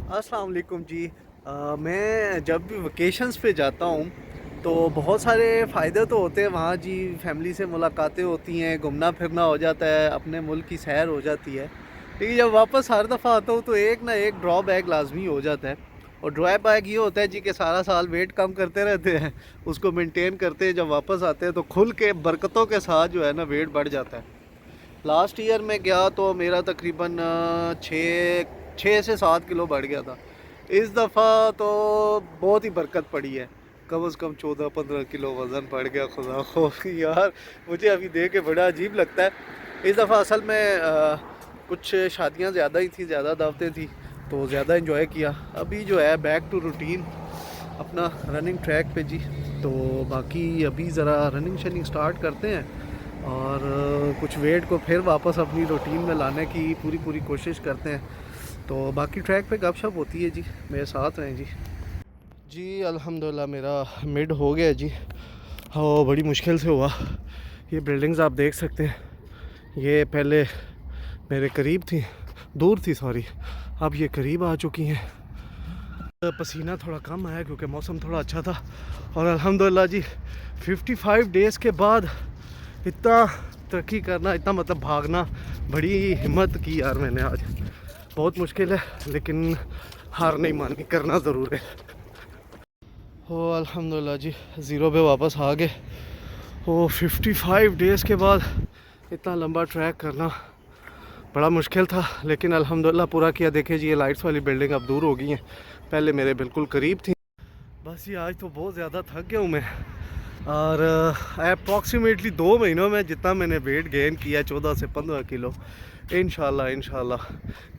अस्सलाम वालेकुम जी। मैं जब भी वकेशंस पे जाता हूँ तो बहुत सारे फ़ायदे तो होते हैं वहाँ जी। फैमिली से मुलाकातें होती हैं, घूमना फिरना हो जाता है, अपने मुल्क की सैर हो जाती है। लेकिन जब वापस हर दफ़ा आता हूँ तो एक ना एक ड्रॉबैक लाजमी हो जाता है। और ड्रॉबैक ये होता है जी कि सारा साल वेट कम करते रहते हैं, उसको मेंटेन करते हैं, जब वापस आते हैं तो खुल के बरकतों के साथ जो है ना वेट बढ़ जाता है। लास्ट ईयर में गया तो मेरा तकरीबन 6 से 7 किलो बढ़ गया था। इस दफ़ा तो बहुत ही बरकत पड़ी है, कम से कम 14-15 किलो वज़न बढ़ गया। खुदा खो यार, मुझे अभी देख के बड़ा अजीब लगता है। इस दफ़ा असल में कुछ शादियां ज़्यादा ही थी, ज़्यादा दावतें थी, तो ज़्यादा इंजॉय किया। अभी जो है बैक टू रूटीन अपना रनिंग ट्रैक पे जी। तो बाकी अभी ज़रा रनिंग शनिंग स्टार्ट करते हैं और कुछ वेट को फिर वापस अपनी रूटीन में लाने की पूरी पूरी कोशिश करते हैं। तो बाकी ट्रैक पे गपशप होती है जी, मेरे साथ रहें जी। जी अल्हम्दुलिल्लाह मेरा मिड हो गया जी। हाँ, बड़ी मुश्किल से हुआ। ये बिल्डिंग्स आप देख सकते हैं, ये पहले मेरे करीब थी, दूर थी सॉरी, अब ये करीब आ चुकी हैं। पसीना थोड़ा कम आया क्योंकि मौसम थोड़ा अच्छा था। और अल्हम्दुलिल्लाह जी 55 डेज़ के बाद इतना तरक्की करना, इतना मतलब भागना, बड़ी हिम्मत की यार मैंने आज। बहुत मुश्किल है लेकिन हार नहीं माननी, करना ज़रूर है। हो अल्हम्दुलिल्लाह जी ज़ीरो पे वापस आ गए। वो 55 डेज़ के बाद इतना लंबा ट्रैक करना बड़ा मुश्किल था, लेकिन अल्हम्दुलिल्लाह पूरा किया। देखिए जी ये लाइट्स वाली बिल्डिंग अब दूर हो गई हैं, पहले मेरे बिल्कुल करीब थी। बस ये आज तो बहुत ज़्यादा थक गया हूँ मैं। और अप्रॉक्सीमेटली 2 महीनों में जितना मैंने वेट गेन किया 14 से 15 किलो, इंशाल्लाह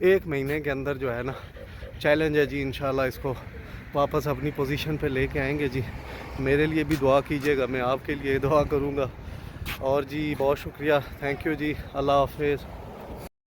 1 महीने के अंदर जो है ना, चैलेंज है जी, इंशाल्लाह इसको वापस अपनी पोजीशन पे लेके आएंगे जी। मेरे लिए भी दुआ कीजिएगा, मैं आपके लिए दुआ करूँगा। और जी बहुत शुक्रिया, थैंक यू जी, अल्लाह हाफिज़।